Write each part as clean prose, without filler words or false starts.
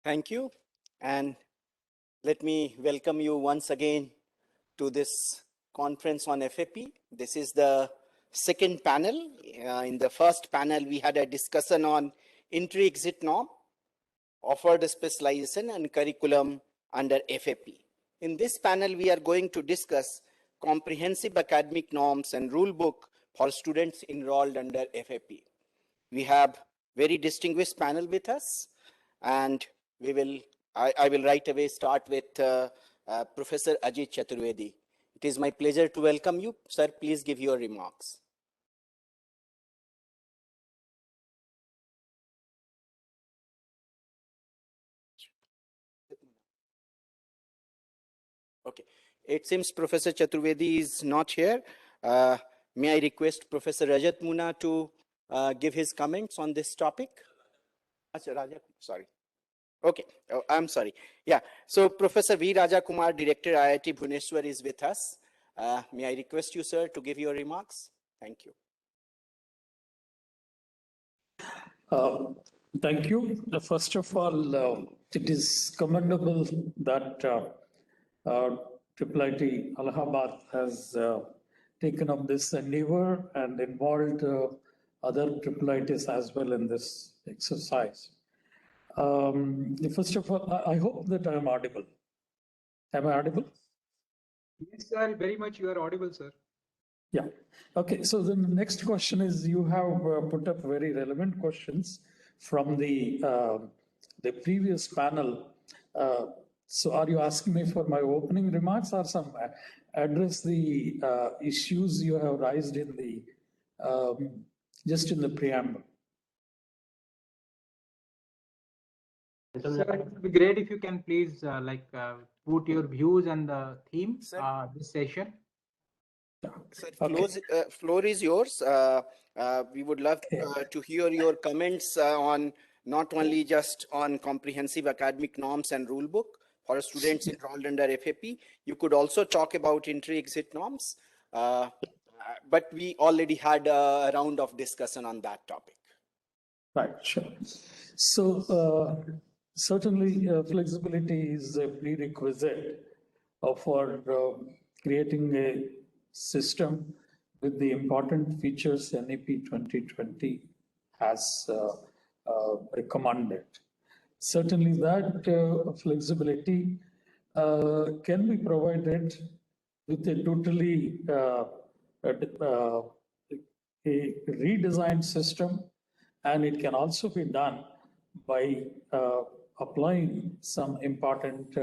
Thank you, and let me welcome you once again to this conference on FAP. This is the second panel. In the first panel, we had a discussion on entry-exit norm, offered specialization, and curriculum under FAP. In this panel, we are going to discuss comprehensive academic norms and rule book for students enrolled under FAP. We have very distinguished panel with us, and I will right away start with Professor Ajit Chaturvedi. It is my pleasure to welcome you. Sir, please give your remarks. Okay, it seems Professor Chaturvedi is not here. May I request Professor Rajat Muna to give his comments on this topic? Achha, Raja, sorry. Okay, oh, I'm sorry. Yeah, so Professor V. Raja Kumar, Director IIT Bhubaneswar is with us. May I request you, sir, to give your remarks? Thank you. Thank you. First of all, it is commendable that IIIT Allahabad has taken up this endeavor and involved other IIITs as well in this exercise. First of all, I hope that I am audible. Am I audible? Yes, sir. Very much you are audible, sir. Yeah. Okay. So then the next question is, you have put up very relevant questions from the previous panel. So are you asking me for my opening remarks or some address the issues you have raised in the just in the preamble? Sir, it would be great if you can please put your views and the theme this session. Sir, floor is yours. We would love to hear your comments on not only just on comprehensive academic norms and rule book for students enrolled under FAP. You could also talk about entry-exit norms, but we already had a round of discussion on that topic. Right, sure. So certainly flexibility is a prerequisite for creating a system with the important features NEP 2020 has recommended. Certainly that flexibility can be provided with a totally a redesigned system, and it can also be done by applying some important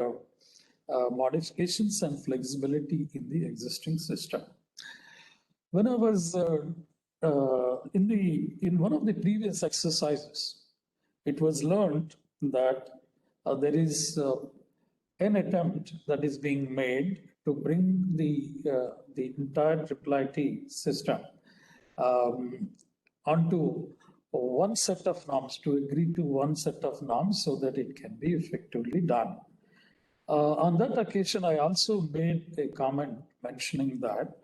modifications and flexibility in the existing system. When I was in one of the previous exercises, it was learned that there is an attempt that is being made to bring the entire IIIT system onto one set of norms, to agree to one set of norms so that it can be effectively done. On that occasion, I also made a comment mentioning that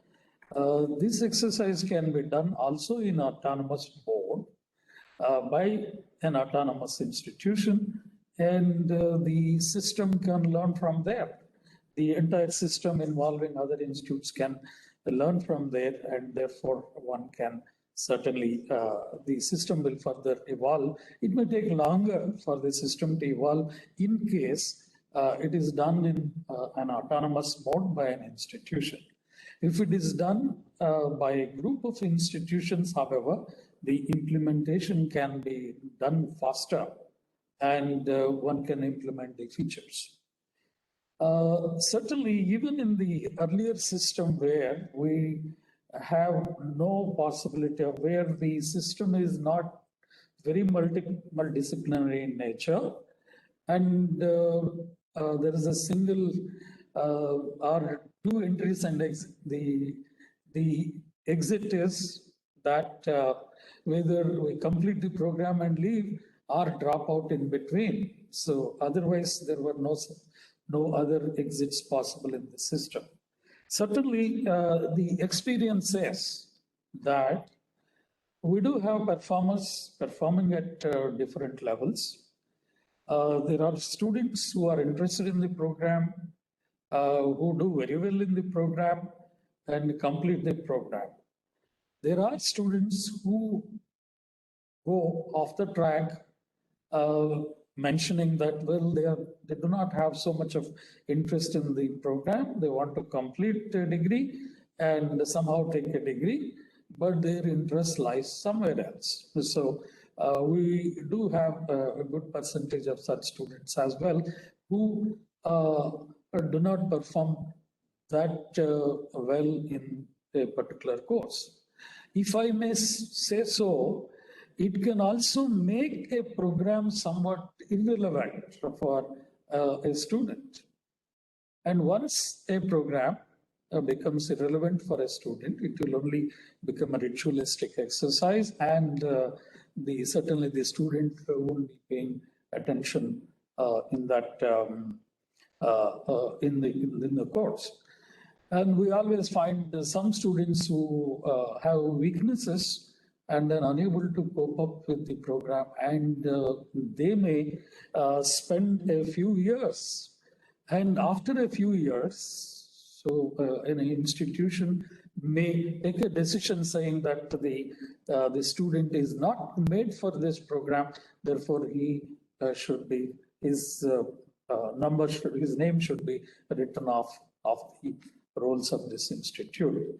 this exercise can be done also in autonomous board by an autonomous institution, and the system can learn from there. The entire system involving other institutes can learn from there, and therefore one can certainly, the system will further evolve. It may take longer for the system to evolve in case it is done in an autonomous mode by an institution. If it is done by a group of institutions, however, the implementation can be done faster and one can implement the features. Certainly, even in the earlier system where we have no possibility of where the system is not very multidisciplinary in nature, and there is a single or two entries and exit. The exit is that whether we complete the program and leave or drop out in between. So otherwise there were no other exits possible in the system. Certainly the experience says that we do have performers performing at different levels. There are students who are interested in the program, who do very well in the program and complete the program. There are students who go off the track, mentioning that, well, they do not have so much of interest in the program. They want to complete a degree and somehow take a degree, but their interest lies somewhere else. So we do have a good percentage of such students as well who do not perform that well in a particular course. If I may say so, it can also make a program somewhat irrelevant for a student. And once a program becomes irrelevant for a student, it will only become a ritualistic exercise, and certainly the student won't be paying attention in that in the course. And we always find some students who have weaknesses and then unable to cope up with the program, and they may spend a few years. And after a few years, so an institution may take a decision saying that the student is not made for this program, therefore he should be, his name should be written off the roles of this institute.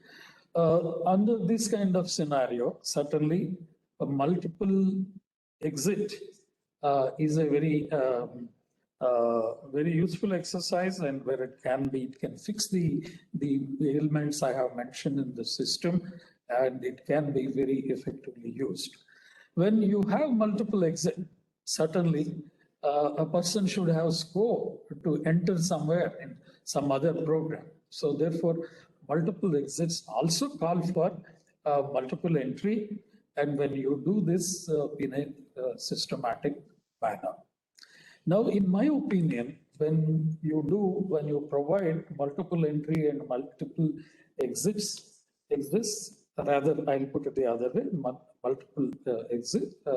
Under this kind of scenario, certainly a multiple exit is a very useful exercise, and where it can fix the ailments I have mentioned in the system, and it can be very effectively used. When you have multiple exit, certainly a person should have scope to enter somewhere in some other program. So therefore, multiple exits also call for multiple entry, and when you do this in a systematic manner. Now, in my opinion, when you provide multiple entry and multiple exits, rather, I'll put it the other way, multiple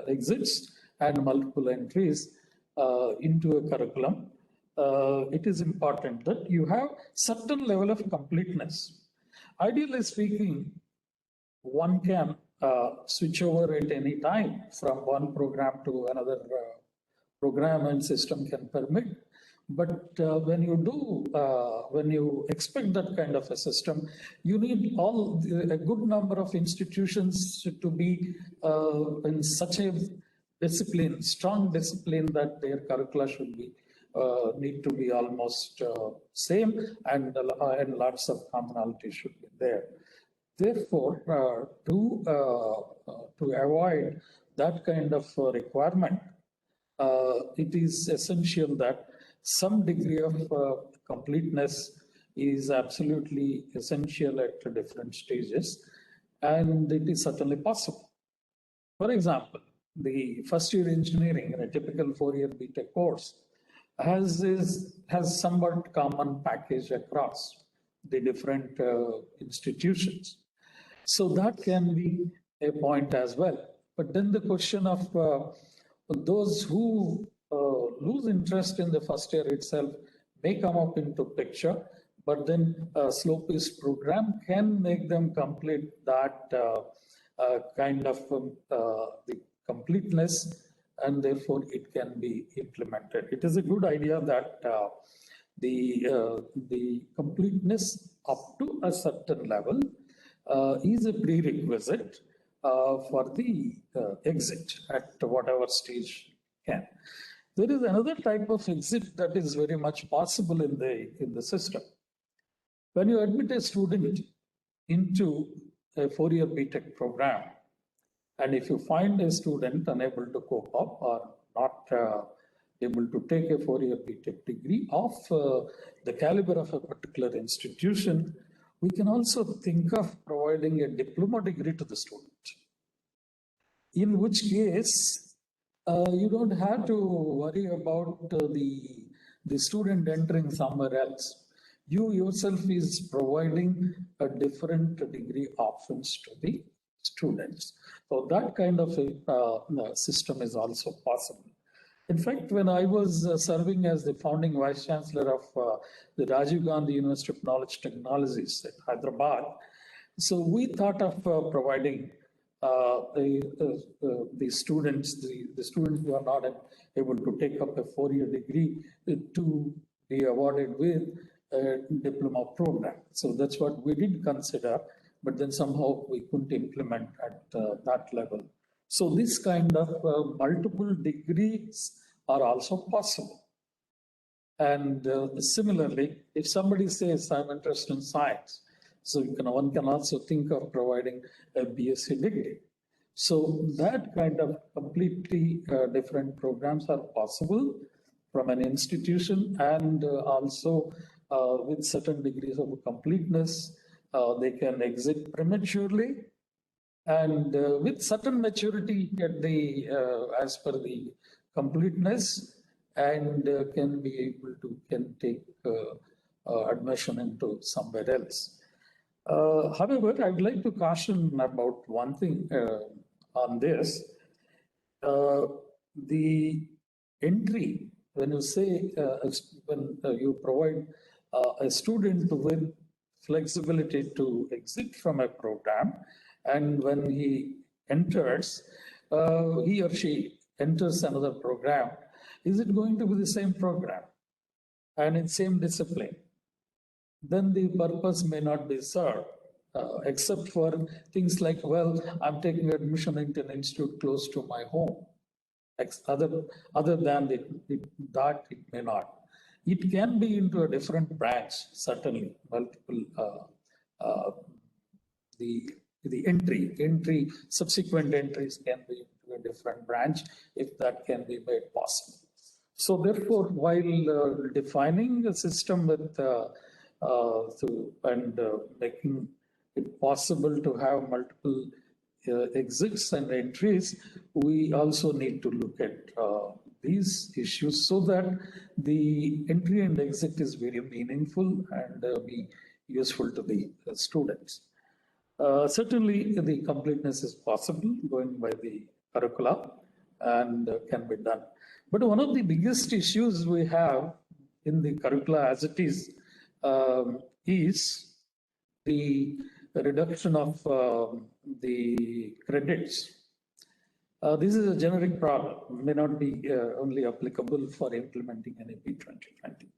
exits and multiple entries into a curriculum, it is important that you have certain level of completeness. Ideally speaking, one can switch over at any time from one program to another program, and system can permit. But when you expect that kind of a system, you need a good number of institutions to be in such a discipline, strong discipline, that their curricula should be need to be almost same, and lots of commonality should be there. Therefore, to avoid that kind of requirement, it is essential that some degree of completeness is absolutely essential at different stages, and it is certainly possible. For example, the first year engineering in a typical 4-year BTech course has somewhat common package across the different institutions. So that can be a point as well. But then the question of those who lose interest in the first year itself may come up into picture, but then a slow-paced program can make them complete that kind of the completeness, and therefore it can be implemented. It is a good idea that the completeness up to a certain level is a prerequisite for the exit at whatever stage can. There is another type of exit that is very much possible in the system. When you admit a student into a 4-year BTech program, and if you find a student unable to cope up or not able to take a 4-year BTech degree of the caliber of a particular institution, we can also think of providing a diploma degree to the student. In which case, you don't have to worry about the student entering somewhere else. You yourself is providing a different degree options to the students. So that kind of a system is also possible. In fact, when I was serving as the founding vice chancellor of the Rajiv Gandhi University of Knowledge Technologies at Hyderabad, so we thought of providing the students, the students who are not able to take up a 4-year degree to be awarded with a diploma program. So that's what we did consider, but then somehow we couldn't implement at that level. So this kind of multiple degrees are also possible. And similarly, if somebody says, I'm interested in science, so one can also think of providing a BSc degree. So that kind of completely different programs are possible from an institution, and also with certain degrees of completeness, they can exit prematurely, and with certain maturity at the as per the completeness, and can be able to take admission into somewhere else. However, I would like to caution about one thing on this. The entry, when you say, when you provide a student with flexibility to exit from a program, and when he enters, he or she enters another program, is it going to be the same program and in same discipline? Then the purpose may not be served, except for things like, well, I'm taking admission into an institute close to my home. Other than that, it may not. It can be into a different branch, certainly, multiple, the subsequent entries can be into a different branch if that can be made possible. So therefore, while defining a system with making it possible to have multiple exits and entries, we also need to look at these issues so that the entry and exit is very meaningful and be useful to the students. Certainly, the completeness is possible going by the curricula and can be done. But one of the biggest issues we have in the curricula as it is the reduction of the credits. This is a generic problem, may not be only applicable for implementing NAP 2020.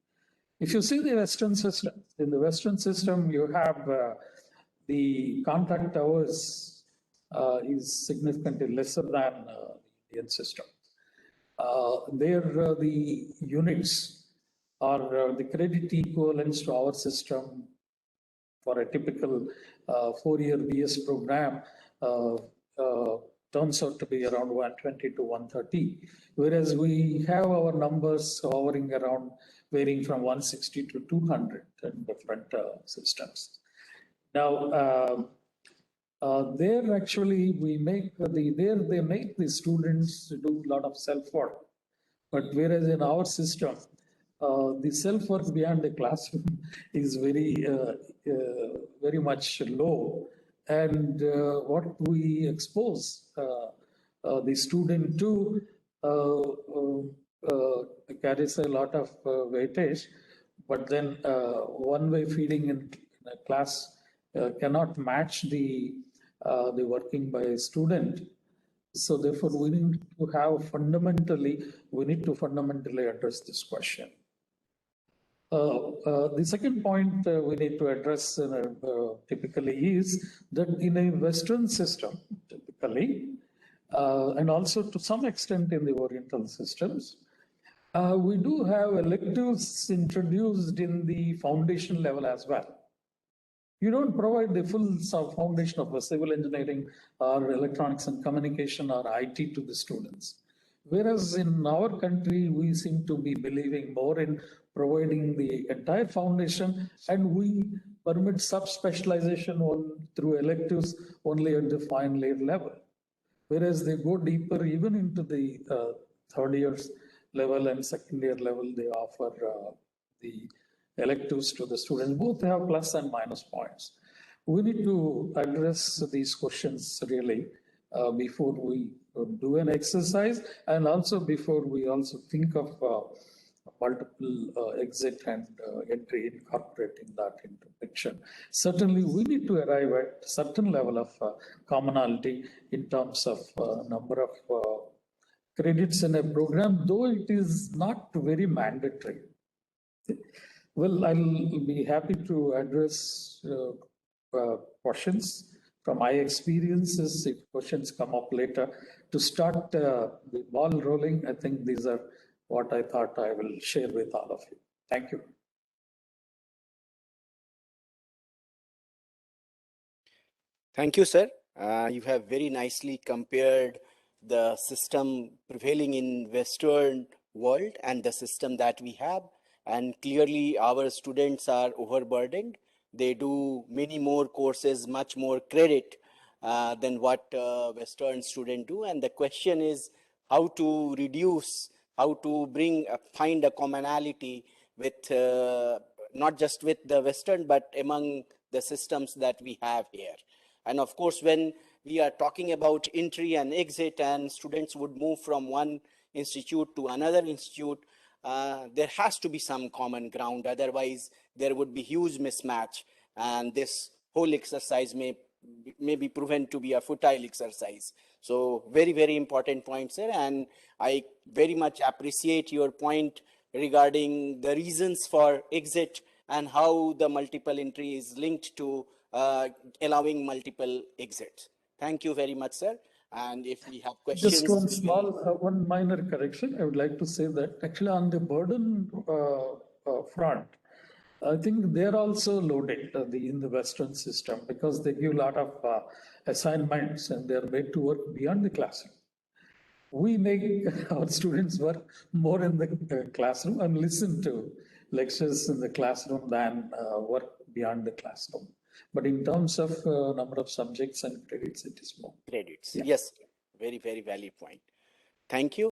If you see the Western system, in the Western system, you have the contract hours is significantly lesser than the Indian system. There, the units are the credit equivalents to our system for a typical 4-year BS program turns out to be around 120 to 130, whereas we have our numbers hovering around, varying from 160 to 200 in different systems. Now, there actually we make they make the students do a lot of self-work, but whereas in our system, the self-work beyond the classroom is very much low, and what we expose the student to carries a lot of weightage, but then one-way feeding in a class cannot match the working by a student. So therefore, we need to fundamentally address this question. The second point we need to address typically is that in a Western system, typically, and also to some extent in the Oriental systems, we do have electives introduced in the foundation level as well. You don't provide the full foundation of civil engineering or electronics and communication or IT to the students. Whereas in our country, we seem to be believing more in providing the entire foundation, and we permit sub-specialization through electives only at the final year level. Whereas they go deeper even into the third year's level and second year level, they offer the electives to the students. Both have plus and minus points. We need to address these questions really before we do an exercise, and also before we also think of multiple exit and entry, incorporating that into picture. Certainly, we need to arrive at certain level of commonality in terms of number of credits in a program, though it is not very mandatory. Well, I'll be happy to address questions from my experiences if questions come up later. To start the ball rolling, I think these are what I thought I will share with all of you. Thank you. Thank you, sir. You have very nicely compared the system prevailing in Western world and the system that we have. And clearly our students are overburdened. They do many more courses, much more credit than what Western students do. And the question is how to reduce, how to find a commonality with not just with the Western, but among the systems that we have here. And of course, when we are talking about entry and exit and students would move from one institute to another institute, there has to be some common ground. Otherwise, there would be huge mismatch. And this whole exercise may be proven to be a futile exercise. So very, very important point, sir. And I very much appreciate your point regarding the reasons for exit and how the multiple entry is linked to allowing multiple exits. Thank you very much, sir. And if we have questions. Just one small, one minor correction. I would like to say that actually on the burden front, I think they're also loaded in the Western system because they give a lot of assignments and they're made to work beyond the classroom. We make our students work more in the classroom and listen to lectures in the classroom than work beyond the classroom. But in terms of number of subjects and credits, it is more. Credits. Yeah. Yes, very, very valid point. Thank you.